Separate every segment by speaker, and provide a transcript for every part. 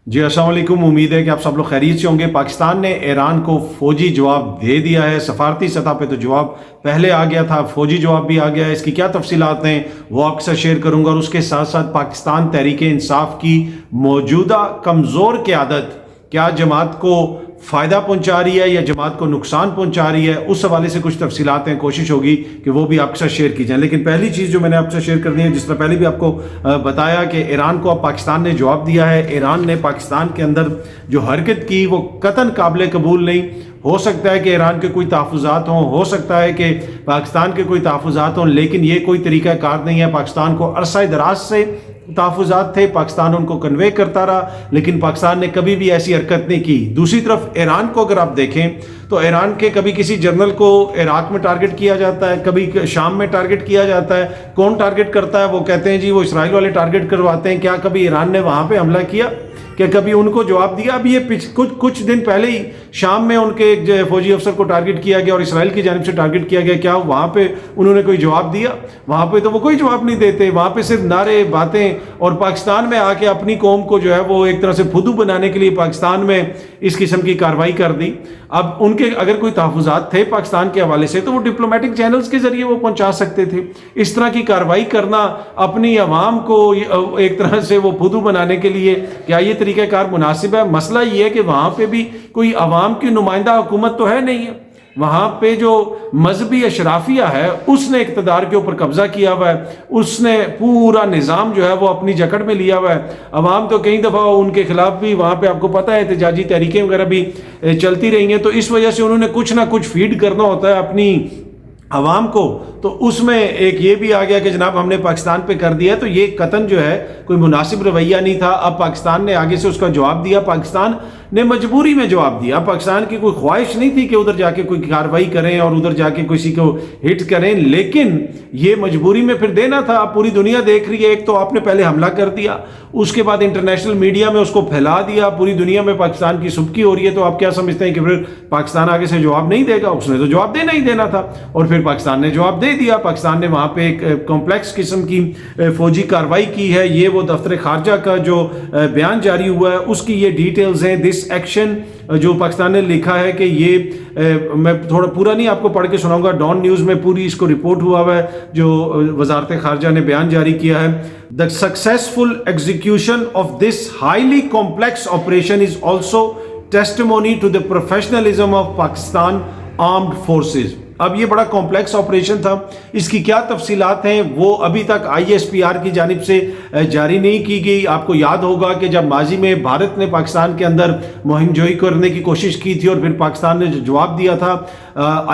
Speaker 1: جی السلام علیکم، امید ہے کہ آپ سب لوگ خیریت سے ہوں گے۔ پاکستان نے ایران کو فوجی جواب دے دیا ہے۔ سفارتی سطح پہ تو جواب پہلے آ گیا تھا، فوجی جواب بھی آ گیا ہے۔ اس کی کیا تفصیلات ہیں وہ آپ کے ساتھ شیئر کروں گا، اور اس کے ساتھ ساتھ پاکستان تحریک انصاف کی موجودہ کمزور قیادت کیا جماعت کو فائدہ پہنچا رہی ہے یا جماعت کو نقصان پہنچا رہی ہے، اس حوالے سے کچھ تفصیلات ہیں، کوشش ہوگی کہ وہ بھی آپ کے ساتھ شیئر کی جائیں۔ لیکن پہلی چیز جو میں نے آپ سے شیئر کرنی ہے، جس طرح پہلے بھی آپ کو بتایا کہ ایران کو اب پاکستان نے جواب دیا ہے۔ ایران نے پاکستان کے اندر جو حرکت کی وہ قطعاً قابل قبول نہیں۔ ہو سکتا ہے کہ ایران کے کوئی تحفظات ہوں، ہو سکتا ہے کہ پاکستان کے کوئی تحفظات ہوں، لیکن یہ کوئی طریقہ کار نہیں ہے۔ پاکستان کو عرصہ دراز سے تحفظات تھے، پاکستان ان کو کنوے کرتا رہا، لیکن پاکستان نے کبھی بھی ایسی حرکت نہیں کی۔ دوسری طرف ایران کو اگر آپ دیکھیں تو ایران کے کبھی کسی جنرل کو عراق میں ٹارگٹ کیا جاتا ہے، کبھی شام میں ٹارگٹ کیا جاتا ہے۔ کون ٹارگٹ کرتا ہے؟ وہ کہتے ہیں جی وہ اسرائیل والے ٹارگٹ کرواتے ہیں۔ کیا کبھی ایران نے وہاں پہ حملہ کیا؟ کہ کبھی ان کو جواب دیا؟ اب یہ کچھ دن پہلے ہی شام میں ان کے ایک فوجی افسر کو ٹارگٹ کیا گیا اور اسرائیل کی جانب سے ٹارگٹ کیا گیا۔ کیا وہاں پہ انہوں نے کوئی جواب دیا؟ وہاں پہ تو وہ کوئی جواب نہیں دیتے، وہاں پہ صرف نعرے باتیں، اور پاکستان میں آ کے اپنی قوم کو جو ہے وہ ایک طرح سے پھدو بنانے کے لیے پاکستان میں اس قسم کی کارروائی کر دی۔ اب ان کے اگر کوئی تحفظات تھے پاکستان کے حوالے سے تو وہ ڈپلومیٹک چینلز کے ذریعے وہ پہنچا سکتے تھے۔ اس طرح کی کارروائی کرنا اپنی عوام کو ایک طرح سے وہ پھدو بنانے کے لیے، کیا یہ طریقہ کار مناسب ہے؟ مسئلہ یہ ہے کہ وہاں پہ بھی کوئی عوام کی نمائندہ حکومت تو ہے نہیں ہے۔ وہاں پہ جو مذہبی اشرافیہ ہے اس نے اقتدار کے اوپر قبضہ کیا ہوا ہے، اس نے پورا نظام جو ہے وہ اپنی جکڑ میں لیا ہوا ہے۔ عوام تو کئی دفعہ ان کے خلاف بھی وہاں پہ آپ کو پتہ ہے احتجاجی تحریکیں وغیرہ بھی چلتی رہی ہیں، تو اس وجہ سے انہوں نے کچھ نہ کچھ فیڈ کرنا ہوتا ہے اپنی عوام کو۔ تو اس میں ایک یہ بھی آ گیا کہ جناب ہم نے پاکستان پہ کر دیا، تو یہ قطعاً جو ہے کوئی مناسب رویہ نہیں تھا۔ اب پاکستان نے آگے سے اس کا جواب دیا، پاکستان نے مجبوری میں جواب دیا۔ پاکستان کی کوئی خواہش نہیں تھی کہ ادھر جا کے کوئی کارروائی کریں اور ادھر جا کے کسی کو ہٹ کریں، لیکن یہ مجبوری میں پھر دینا تھا۔ اب پوری دنیا دیکھ رہی ہے، ایک تو آپ نے پہلے حملہ کر دیا، اس کے بعد انٹرنیشنل میڈیا میں اس کو پھیلا دیا، پوری دنیا میں پاکستان کی سبکی ہو رہی ہے، تو آپ کیا سمجھتے ہیں کہ پھر پاکستان آگے سے جواب نہیں دے گا؟ اس نے تو جواب دینا ہی دینا تھا، اور پھر پاکستان نے جواب دے دیا۔ پاکستان نے وہاں پہ ایک کمپلیکس قسم کی فوجی کارروائی کی ہے۔ یہ وہ دفتر خارجہ کا جو بیان جاری ہوا ہے اس کی یہ ڈیٹیلز ہیں۔ دس ایکشن جو پاکستان نے لکھا ہے کہ یہ میں تھوڑا پورا نہیں آپ کو پڑھ کے سناؤں گا، ڈان نیوز میں پوری اس کو رپورٹ ہوا ہے جو وزارت خارجہ نے بیان جاری کیا ہے۔ The successful execution of this highly complex operation is also testimony to the professionalism of Pakistan Armed Forces۔ اب یہ بڑا کمپلیکس آپریشن تھا، اس کی کیا تفصیلات ہیں وہ ابھی تک ISPR کی جانب سے جاری نہیں کی گئی۔ آپ کو یاد ہوگا کہ جب ماضی میں بھارت نے پاکستان کے اندر مہم جوئی کرنے کی کوشش کی تھی اور پھر پاکستان نے جو جواب دیا تھا،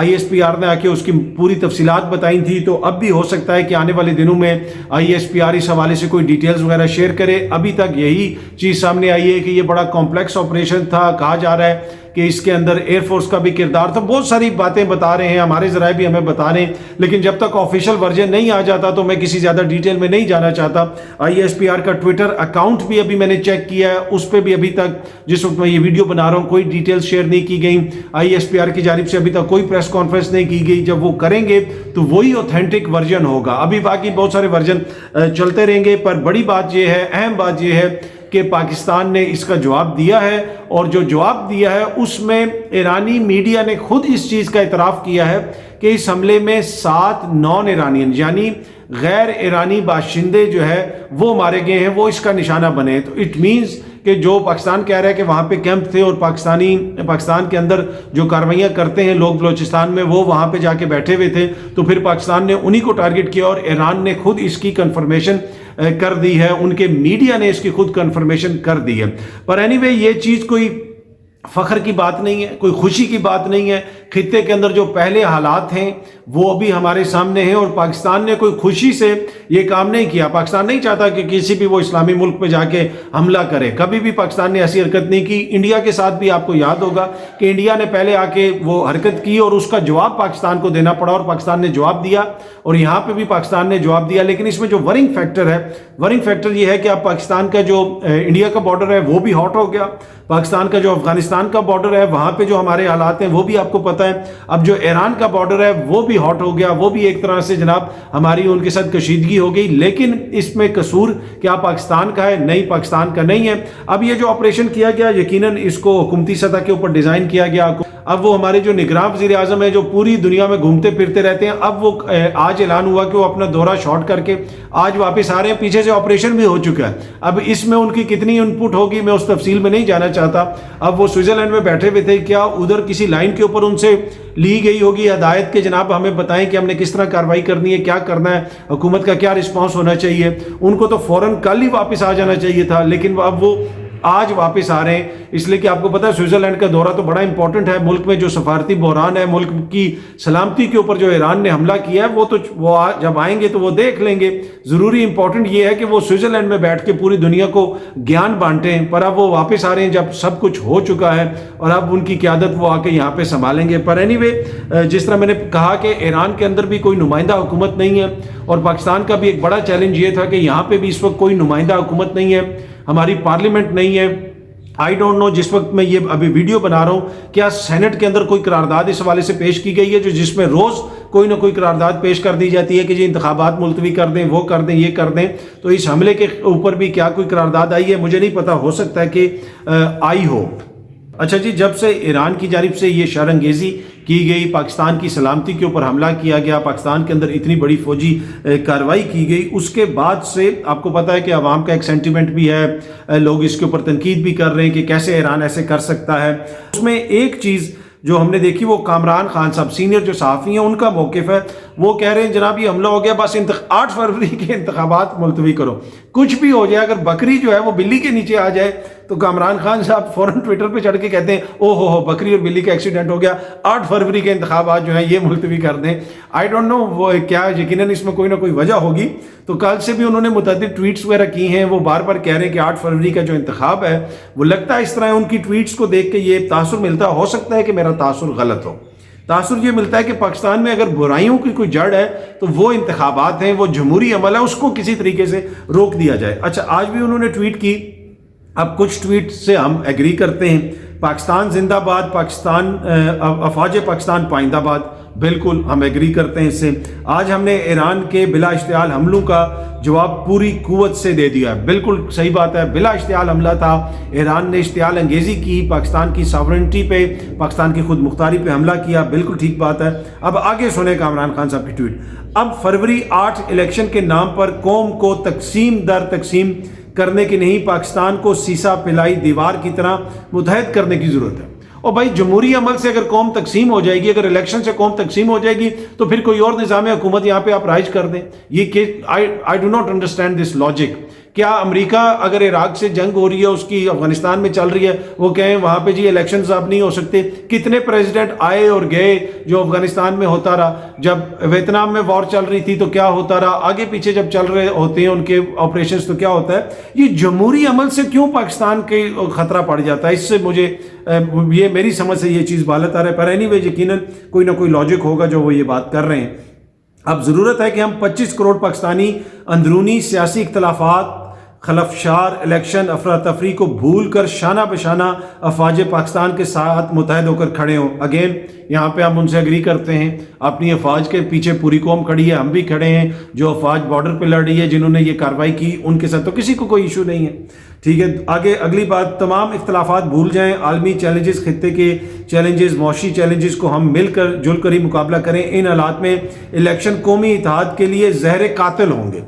Speaker 1: ISPR نے آ کے اس کی پوری تفصیلات بتائی تھی، تو اب بھی ہو سکتا ہے کہ آنے والے دنوں میں ISPR اس حوالے سے کوئی ڈیٹیلز وغیرہ شیئر کرے۔ ابھی تک یہی چیز سامنے آئی ہے کہ یہ بڑا کمپلیکس آپریشن تھا۔ کہا جا رہا ہے کہ اس کے اندر ایئر فورس کا بھی کردار تھا۔ بہت ساری باتیں بتا رہے ہیں، ہمارے ذرائع بھی ہمیں بتا رہے ہیں، لیکن جب تک آفیشیل ورژن نہیں آ جاتا تو میں کسی زیادہ ڈیٹیل میں نہیں جانا چاہتا۔ ISPR کا ٹویٹر اکاؤنٹ بھی ابھی میں نے چیک کیا ہے، اس پہ بھی ابھی تک جس وقت میں یہ ویڈیو بنا رہا ہوں کوئی ڈیٹیل شیئر نہیں کی گئی۔ ISPR کی جانب سے ابھی تک کوئی پریس کانفرنس نہیں کی گئی۔ جب وہ کریں گے تو وہی اوتھینٹک ورژن ہوگا۔ ابھی باقی بہت سارے ورژن چلتے رہیں گے، پر بڑی بات یہ ہے، اہم بات یہ ہے کہ پاکستان نے اس کا جواب دیا ہے، اور جو جواب دیا ہے اس میں ایرانی میڈیا نے خود اس چیز کا اعتراف کیا ہے کہ اس حملے میں 7 نان ایرانین یعنی غیر ایرانی باشندے جو ہے وہ مارے گئے ہیں، وہ اس کا نشانہ بنے۔ تو اٹ مینز کہ جو پاکستان کہہ رہا ہے کہ وہاں پہ کیمپ تھے اور پاکستان کے اندر جو کارروائیاں کرتے ہیں لوگ بلوچستان میں، وہ وہاں پہ جا کے بیٹھے ہوئے تھے، تو پھر پاکستان نے انہی کو ٹارگٹ کیا، اور ایران نے خود اس کی کنفرمیشن کر دی ہے، ان کے میڈیا نے اس کی خود کنفرمیشن کر دی ہے۔ پر اینی وے یہ چیز کوئی فخر کی بات نہیں ہے، کوئی خوشی کی بات نہیں ہے۔ خطے کے اندر جو پہلے حالات ہیں وہ ابھی ہمارے سامنے ہیں، اور پاکستان نے کوئی خوشی سے یہ کام نہیں کیا۔ پاکستان نہیں چاہتا کہ کسی بھی وہ اسلامی ملک پہ جا کے حملہ کرے، کبھی بھی پاکستان نے ایسی حرکت نہیں کی۔ انڈیا کے ساتھ بھی آپ کو یاد ہوگا کہ انڈیا نے پہلے آ کے وہ حرکت کی اور اس کا جواب پاکستان کو دینا پڑا، اور پاکستان نے جواب دیا، اور یہاں پہ بھی پاکستان نے جواب دیا۔ لیکن اس میں جو ورنگ فیکٹر ہے، ورنگ فیکٹر یہ ہے کہ اب پاکستان کا جو انڈیا کا بارڈر ہے وہ بھی ہاٹ ہو گیا، پاکستان کا جو افغانستان کا بارڈر ہے وہاں پہ جو ہمارے حالات ہیں وہ بھی آپ کو پتہ پتا ہے اب جو ایران کا بارڈر ہے وہ بھی ہاٹ ہو گیا, وہ بھی ایک طرح سے جناب ہماری ان کے ساتھ کشیدگی ہو گئی. لیکن اس میں قصور کیا پاکستان کا ہے؟ نہیں, پاکستان کا نہیں ہے. اب یہ جو آپریشن کیا گیا یقیناً اس کو حکومتی سطح کے اوپر ڈیزائن کیا گیا. اب وہ ہمارے جو نگراں وزیر اعظم ہیں جو پوری دنیا میں گھومتے پھرتے رہتے ہیں, اب وہ آج اعلان ہوا کہ وہ اپنا دورہ شارٹ کر کے آج واپس آ رہے ہیں. پیچھے سے آپریشن بھی ہو چکا ہے. اب اس میں ان کی کتنی ان پٹ ہوگی میں اس تفصیل میں نہیں جانا چاہتا. اب وہ سوئٹزرلینڈ میں بیٹھے ہوئے تھے, کیا ادھر کسی لائن کے اوپر ان سے لی گئی ہوگی ہدایت کہ جناب ہمیں بتائیں کہ ہم نے کس طرح کارروائی کرنی ہے, کیا کرنا ہے, حکومت کا کیا رسپانس ہونا چاہیے. ان کو تو فوراً کل ہی واپس آ جانا چاہیے تھا, لیکن اب وہ آج واپس آ رہے ہیں. اس لیے کہ آپ کو پتا ہے سوئٹزرلینڈ کا دورہ تو بڑا امپورٹنٹ ہے. ملک میں جو سفارتی بحران ہے, ملک کی سلامتی کے اوپر جو ایران نے حملہ کیا ہے, وہ جب آئیں گے تو وہ دیکھ لیں گے. ضروری امپورٹنٹ یہ ہے کہ وہ سوئٹزرلینڈ میں بیٹھ کے پوری دنیا کو گیان بانٹے ہیں, پر اب وہ واپس آ رہے ہیں جب سب کچھ ہو چکا ہے, اور اب ان کی قیادت وہ آ کے یہاں پہ سنبھالیں گے. پر اینی وے, جس طرح میں نے کہا کہ ایران کے اندر بھی کوئی نمائندہ حکومت نہیں ہے, اور پاکستان کا بھی ایک بڑا چیلنج یہ تھا کہ یہاں پہ بھی اس وقت کوئی نمائندہ حکومت نہیں ہے, ہماری پارلیمنٹ نہیں ہے. آئی ڈونٹ نو جس وقت میں یہ ابھی ویڈیو بنا رہا ہوں کیا سینٹ کے اندر کوئی قرارداد اس حوالے سے پیش کی گئی ہے جس میں روز کوئی نہ کوئی قرارداد پیش کر دی جاتی ہے کہ جی انتخابات ملتوی کر دیں, وہ کر دیں, یہ کر دیں. تو اس حملے کے اوپر بھی کیا کوئی قرارداد آئی ہے مجھے نہیں پتا, ہو سکتا ہے کہ آئی ہو. اچھا جی, جب سے ایران کی جانب سے یہ شر انگیزی کی گئی, پاکستان کی سلامتی کے اوپر حملہ کیا گیا, پاکستان کے اندر اتنی بڑی فوجی کارروائی کی گئی, اس کے بعد سے آپ کو پتا ہے کہ عوام کا ایک سینٹیمنٹ بھی ہے, لوگ اس کے اوپر تنقید بھی کر رہے ہیں کہ کیسے ایران ایسے کر سکتا ہے. اس میں ایک چیز جو ہم نے دیکھی وہ کامران خان صاحب سینئر جو صحافی ہیں ان کا موقف ہے. وہ کہہ رہے ہیں جناب یہ حملہ ہو گیا, بس 8 فروری کے انتخابات ملتوی کرو, کچھ بھی ہو جائے. اگر بکری جو ہے وہ بلی کے نیچے آ جائے تو کامران خان صاحب فوراً ٹویٹر پہ چڑھ کے کہتے ہیں او ہو بکری اور بلی کا ایکسیڈنٹ ہو گیا, 8 فروری کے انتخابات جو ہیں یہ ملتوی کر دیں. آئی ڈونٹ نو وہ کیا, یقیناً اس میں کوئی نہ کوئی وجہ ہوگی. تو کل سے بھی انہوں نے متعدد ٹویٹس وغیرہ کی ہیں, وہ بار بار کہہ رہے ہیں کہ 8 فروری کا جو انتخاب ہے وہ لگتا ہے اس طرح ان کی ٹویٹس کو دیکھ کے یہ تاثر ملتا, ہو سکتا ہے کہ میرا تاثر غلط ہو. تاثر یہ ملتا ہے کہ پاکستان میں اگر برائیوں کی کوئی جڑ ہے تو وہ انتخابات ہیں, وہ جمہوری عمل ہے, اس کو کسی طریقے سے روک دیا جائے. اچھا آج بھی انہوں نے ٹویٹ کی, اب کچھ ٹویٹ سے ہم ایگری کرتے ہیں. پاکستان زندہ باد, پاکستان افواج پاکستان پائندہ باد, بالکل ہم ایگری کرتے ہیں اس سے. آج ہم نے ایران کے بلا اشتعال حملوں کا جواب پوری قوت سے دے دیا, بالکل صحیح بات ہے, بلا اشتعال حملہ تھا, ایران نے اشتعال انگیزی کی, پاکستان کی ساورنٹی پہ, پاکستان کی خود مختاری پہ حملہ کیا, بالکل ٹھیک بات ہے. اب آگے سنیں کامران خان صاحب کی ٹویٹ. اب فروری 8 الیکشن کے نام پر قوم کو تقسیم در تقسیم کرنے کی نہیں, پاکستان کو سیسا پلائی دیوار کی طرح متحد کرنے کی ضرورت ہے. اور بھائی جمہوری عمل سے اگر قوم تقسیم ہو جائے گی, اگر الیکشن سے قوم تقسیم ہو جائے گی تو پھر کوئی اور نظام حکومت یہاں پہ آپ رائج کر دیں. یہ I do not understand this logic. کیا امریکہ اگر عراق سے جنگ ہو رہی ہے, اس کی افغانستان میں چل رہی ہے, وہ کہیں وہاں پہ جی الیکشنز اب نہیں ہو سکتے؟ کتنے پریزیڈنٹ آئے اور گئے جو افغانستان میں ہوتا رہا, جب ویتنام میں وار چل رہی تھی تو کیا ہوتا رہا, آگے پیچھے جب چل رہے ہوتے ہیں ان کے آپریشنز تو کیا ہوتا ہے. یہ جمہوری عمل سے کیوں پاکستان کے خطرہ پڑ جاتا ہے؟ اس سے مجھے یہ میری سمجھ سے یہ چیز بالت آ رہا ہے. پر اینی وے یقیناً کوئی نہ کوئی لاجک ہوگا جو وہ یہ بات کر رہے ہیں. اب ضرورت ہے کہ ہم 25 کروڑ پاکستانی اندرونی سیاسی اختلافات, خلفشار الیکشن, افراتفری کو بھول کر شانہ بشانہ افواج پاکستان کے ساتھ متحد ہو کر کھڑے ہوں. اگین یہاں پہ ہم ان سے اگری کرتے ہیں, اپنی افواج کے پیچھے پوری قوم کھڑی ہے, ہم بھی کھڑے ہیں. جو افواج بارڈر پہ لڑ رہی ہے, جنہوں نے یہ کارروائی کی, ان کے ساتھ تو کسی کو کوئی ایشو نہیں ہے. ٹھیک ہے, آگے اگلی بات, تمام اختلافات بھول جائیں, عالمی چیلنجز, خطے کے چیلنجز, معاشی چیلنجز کو ہم مل کر جل کر ہی مقابلہ کریں. ان حالات میں الیکشن قومی اتحاد کے لیے زہر قاتل ہوں گے.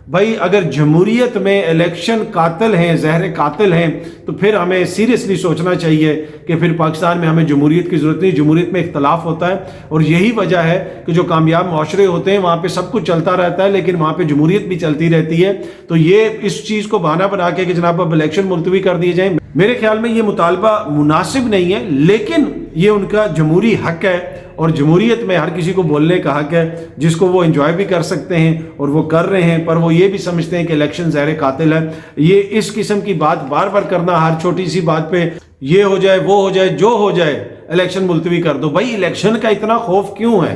Speaker 1: بھائی اگر جمہوریت میں الیکشن قاتل ہیں, زہر قاتل ہیں, تو پھر ہمیں سیریسلی سوچنا چاہیے کہ پھر پاکستان میں ہمیں جمہوریت کی ضرورت نہیں. جمہوریت میں اختلاف ہوتا ہے, اور یہی وجہ ہے کہ جو کامیاب معاشرے ہوتے ہیں وہاں پہ سب کچھ چلتا رہتا ہے, لیکن وہاں پہ جمہوریت بھی چلتی رہتی ہے. تو یہ اس چیز کو بہانہ بنا کے کہ جناب اب الیکشن ملتوی کر دیے جائیں, میرے خیال میں یہ مطالبہ مناسب نہیں ہے. لیکن یہ ان کا جمہوری حق ہے, اور جمہوریت میں ہر کسی کو بولنے کا حق ہے, جس کو وہ انجوائے بھی کر سکتے ہیں, اور وہ کر رہے ہیں. پر وہ یہ بھی سمجھتے ہیں کہ الیکشن زہر قاتل ہے. یہ اس قسم کی بات بار بار کرنا, ہر چھوٹی سی بات پہ یہ ہو جائے, وہ ہو جائے, جو ہو جائے الیکشن ملتوی کر دو. بھائی الیکشن کا اتنا خوف کیوں ہے؟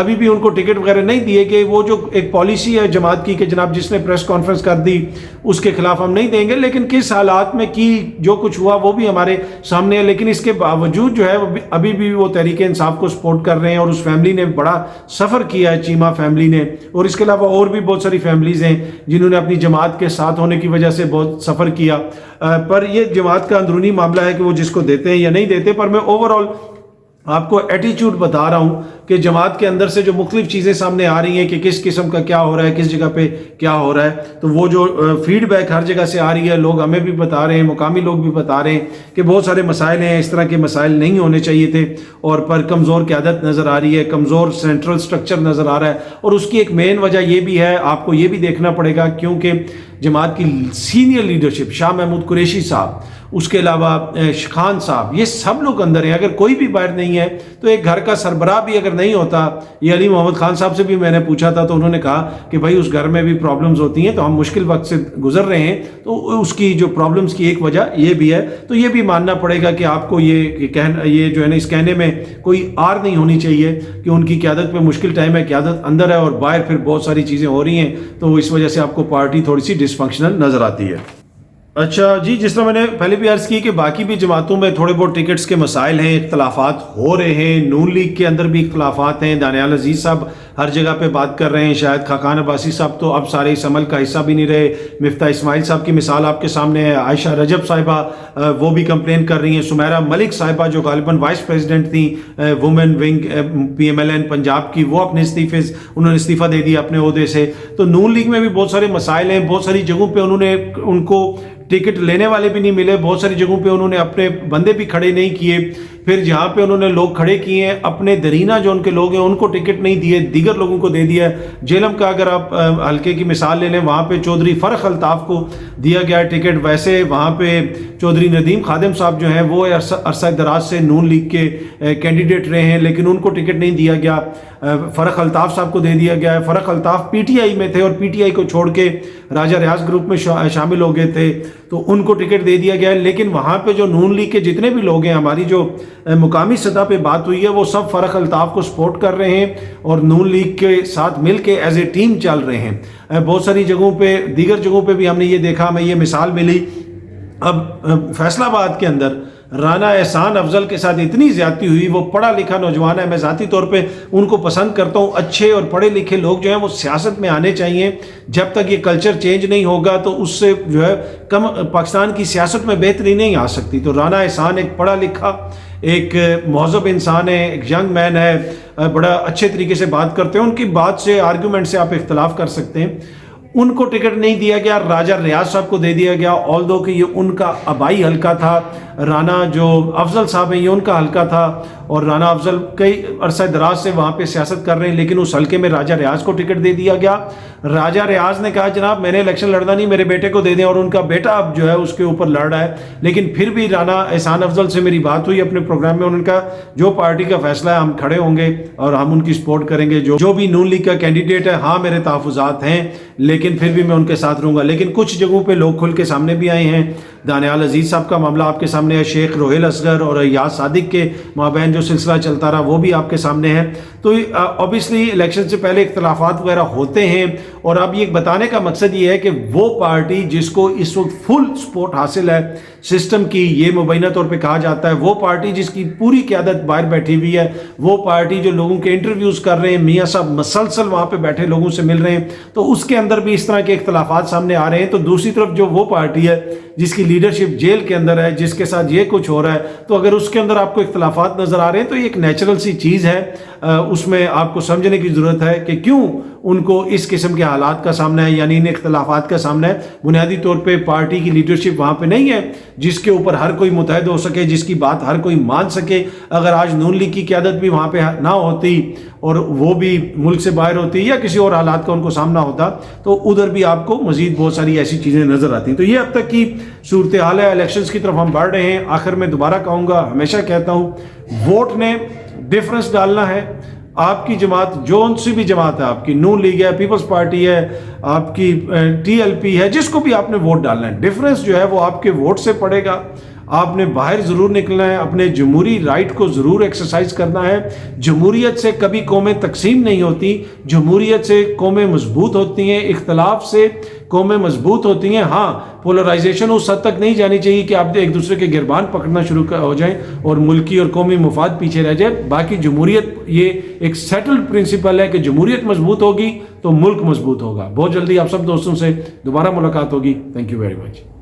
Speaker 1: ابھی بھی ان کو ٹکٹ وغیرہ نہیں دیے کہ وہ جو ایک پالیسی ہے جماعت کی کہ جناب جس نے پریس کانفرنس کر دی اس کے خلاف ہم نہیں دیں گے، لیکن کس حالات میں کی جو کچھ ہوا وہ بھی ہمارے سامنے ہے، لیکن اس کے باوجود جو ہے ابھی بھی وہ تحریک انصاف کو سپورٹ کر رہے ہیں، اور اس فیملی نے بڑا سفر کیا ہے، چیمہ فیملی نے، اور اس کے علاوہ اور بھی بہت ساری فیملیز ہیں جنہوں نے اپنی جماعت کے ساتھ ہونے کی وجہ سے بہت سفر کیا۔ پر یہ جماعت کا اندرونی معاملہ ہے کہ وہ جس کو دیتے ہیں یا نہیں دیتے، پر میں اوورآل آپ کو ایٹیچیوڈ بتا رہا ہوں کہ جماعت کے اندر سے جو مختلف چیزیں سامنے آ رہی ہیں کہ کس قسم کا کیا ہو رہا ہے، کس جگہ پہ کیا ہو رہا ہے، تو وہ جو فیڈ بیک ہر جگہ سے آ رہی ہے، لوگ ہمیں بھی بتا رہے ہیں، مقامی لوگ بھی بتا رہے ہیں کہ بہت سارے مسائل ہیں، اس طرح کے مسائل نہیں ہونے چاہیے تھے، اور پر کمزور قیادت نظر آ رہی ہے، کمزور سینٹرل سٹرکچر نظر آ رہا ہے، اور اس کی ایک مین وجہ یہ بھی ہے، آپ کو یہ بھی دیکھنا پڑے گا کیونکہ جماعت کی سینئر لیڈرشپ شاہ محمود قریشی صاحب، اس کے علاوہ خان صاحب، یہ سب لوگ اندر ہیں، اگر کوئی بھی باہر نہیں ہے تو ایک گھر کا سربراہ بھی اگر نہیں ہوتا، یہ علی محمد خان صاحب سے بھی میں نے پوچھا تھا تو انہوں نے کہا کہ بھائی اس گھر میں بھی پرابلمز ہوتی ہیں، تو ہم مشکل وقت سے گزر رہے ہیں، تو اس کی جو پرابلمز کی ایک وجہ یہ بھی ہے، تو یہ بھی ماننا پڑے گا کہ آپ کو یہ جو ہے نا اس کہنے میں کوئی آر نہیں ہونی چاہیے کہ ان کی قیادت پہ مشکل ٹائم ہے، قیادت اندر ہے اور باہر پھر بہت ساری چیزیں ہو رہی ہیں، تو اس وجہ سے آپ کو پارٹی تھوڑی سی ڈس فنکشنل نظر آتی ہے۔ اچھا جی، جس طرح میں نے پہلے بھی عرض کی کہ باقی بھی جماعتوں میں تھوڑے بہت ٹکٹس کے مسائل ہیں، اختلافات ہو رہے ہیں، نون لیگ کے اندر بھی اختلافات ہیں، دانیال عزیز صاحب ہر جگہ پہ بات کر رہے ہیں، شاید خاقان عباسی صاحب تو اب سارے اس عمل کا حصہ بھی نہیں رہے، مفتاح اسماعیل صاحب کی مثال آپ کے سامنے ہے، عائشہ رجب صاحبہ وہ بھی کمپلین کر رہی ہیں، سمیرہ ملک صاحبہ جو غالباً وائس پریزیڈنٹ تھیں women wing P M L N Punjab کی، وہ اپنے انہوں نے استعفیٰ دے دیا اپنے عہدے سے۔ تو نون لیگ میں بھی بہت سارے مسائل ہیں، بہت ساری جگہوں پہ ان کو ٹکٹ لینے والے بھی نہیں ملے، بہت ساری جگہوں پہ انہوں نے اپنے بندے بھی کھڑے نہیں کیے، پھر جہاں پہ انہوں نے لوگ کھڑے کیے ہیں اپنے درینہ جو ان کے لوگ ہیں ان کو ٹکٹ نہیں دیے، دیگر لوگوں کو دے دیا ہے۔ جیلم کا اگر آپ حلقے کی مثال لے لیں، وہاں پہ چودھری فرخ الطاف کو دیا گیا ٹکٹ، ویسے وہاں پہ چودھری ندیم خادم صاحب جو ہیں وہ عرصہ دراز سے نون لیگ کے کینڈیڈیٹ رہے ہیں، لیکن ان کو ٹکٹ نہیں دیا گیا، فرخ الطاف صاحب کو دے دیا گیا ہے۔ Farrukh Altaf P T I میں تھے اور پی ٹی آئی کو چھوڑ کے راجہ ریاض گروپ میں شامل ہو گئے تھے، تو ان کو ٹکٹ دے دیا گیا ہے، لیکن وہاں پہ جو نون لیگ کے جتنے بھی لوگ ہیں، ہماری جو مقامی سطح پہ بات ہوئی ہے، وہ سب فرخ الطاف کو سپورٹ کر رہے ہیں اور نون لیگ کے ساتھ مل کے ایز اے ٹیم چل رہے ہیں۔ بہت ساری جگہوں پہ، دیگر جگہوں پہ بھی ہم نے یہ دیکھا، ہمیں یہ مثال ملی۔ اب فیصل آباد کے اندر رانا احسان افضل کے ساتھ اتنی زیادتی ہوئی، وہ پڑھا لکھا نوجوان ہے، میں ذاتی طور پہ ان کو پسند کرتا ہوں، اچھے اور پڑھے لکھے لوگ جو ہیں وہ سیاست میں آنے چاہیے، جب تک یہ کلچر چینج نہیں ہوگا تو اس سے جو ہے پاکستان کی سیاست میں بہتری نہیں آ سکتی۔ تو رانا احسان ایک پڑھا لکھا، ایک مہذب انسان ہے، ایک ینگ مین ہے، بڑا اچھے طریقے سے بات کرتے ہیں، ان کی بات سے، آرگیومنٹ سے آپ اختلاف کر سکتے ہیں، ان کو ٹکٹ نہیں دیا گیا، راجہ ریاض صاحب کو دے دیا گیا، آلدو کہ یہ ان کا آبائی حلقہ تھا، رانا جو افضل صاحب ہیں یہ ان کا حلقہ تھا، اور رانا افضل کئی عرصہ دراز سے وہاں پہ سیاست کر رہے ہیں، لیکن اس حلقے میں راجہ ریاض کو ٹکٹ دے دیا گیا۔ راجہ ریاض نے کہا جناب میں نے الیکشن لڑنا نہیں، میرے بیٹے کو دے دیں، اور ان کا بیٹا اب جو ہے اس کے اوپر لڑ رہا ہے، لیکن پھر بھی رانا احسان افضل سے میری بات ہوئی اپنے پروگرام میں، انہوں نے کہا جو پارٹی کا فیصلہ ہے ہم کھڑے ہوں گے اور ہم ان کی سپورٹ کریں گے، جو بھی نون لیگ کا کینڈیڈیٹ ہے، ہاں میرے تحفظات ہیں لیکن پھر بھی میں ان کے ساتھ رہوں گا۔ لیکن کچھ جگہوں پہ لوگ کھل کے سامنے بھی آئے ہیں، دانیال عزیز صاحب کا معاملہ آپ کے سامنے ہے، شیخ روہیل اصغر اور ایاز صادق کے مابین جو سلسلہ چلتا رہا وہ بھی آپ کے سامنے ہے۔ تو اوبیسلی الیکشن سے پہلے اختلافات وغیرہ ہوتے ہیں، اور اب یہ بتانے کا مقصد یہ ہے کہ وہ پارٹی جس کو اس وقت فل سپورٹ حاصل ہے سسٹم کی، یہ مبینہ طور پہ کہا جاتا ہے، وہ پارٹی جس کی پوری قیادت باہر بیٹھی ہوئی ہے، وہ پارٹی جو لوگوں کے انٹرویوز کر رہے ہیں، میاں صاحب مسلسل وہاں پہ بیٹھے لوگوں سے مل رہے ہیں، تو اس کے اندر بھی اس طرح کے اختلافات سامنے آ رہے ہیں۔ تو دوسری طرف جو وہ پارٹی ہے جس کی لیڈرشپ جیل کے اندر ہے، جس کے ساتھ یہ کچھ ہو رہا ہے، تو اگر اس کے اندر آپ کو اختلافات نظر آ رہے ہیں تو یہ ایک نیچرل سی چیز ہے، اس میں آپ کو سمجھنے کی ضرورت ہے کہ کیوں ان کو اس قسم کے حالات کا سامنا ہے، یعنی ان اختلافات کا سامنا ہے۔ بنیادی طور پہ پارٹی کی لیڈرشپ وہاں پہ نہیں ہے جس کے اوپر ہر کوئی متحد ہو سکے، جس کی بات ہر کوئی مان سکے۔ اگر آج نون لیگ کی قیادت بھی وہاں پہ نہ ہوتی اور وہ بھی ملک سے باہر ہوتی یا کسی اور حالات کا ان کو سامنا ہوتا، تو ادھر بھی آپ کو مزید بہت ساری ایسی چیزیں نظر آتی ہیں۔ تو یہ اب تک کی صورتحال ہے، الیکشنز کی طرف ہم بڑھ رہے ہیں۔ آخر میں دوبارہ کہوں گا، ہمیشہ کہتا ہوں، ووٹ نے ڈیفرنس ڈالنا ہے۔ آپ کی جماعت جو سی بھی جماعت ہے، آپ کی نون لیگ ہے، پیپلز پارٹی ہے، آپ کی ٹی ایل پی ہے، جس کو بھی آپ نے ووٹ ڈالنا ہے، ڈیفرنس جو ہے وہ آپ کے ووٹ سے پڑے گا۔ آپ نے باہر ضرور نکلنا ہے، اپنے جمہوری رائٹ کو ضرور ایکسرسائز کرنا ہے۔ جمہوریت سے کبھی قومیں تقسیم نہیں ہوتی، جمہوریت سے قومیں مضبوط ہوتی ہیں، اختلاف سے قومیں مضبوط ہوتی ہیں۔ ہاں، پولرائزیشن اس حد تک نہیں جانی چاہیے کہ آپ ایک دوسرے کے گربان پکڑنا شروع ہو جائیں اور ملکی اور قومی مفاد پیچھے رہ جائے۔ باقی جمہوریت یہ ایک سیٹلڈ پرنسپل ہے کہ جمہوریت مضبوط ہوگی تو ملک مضبوط ہوگا۔ بہت جلدی آپ سب دوستوں سے دوبارہ ملاقات ہوگی۔ Thank you very much.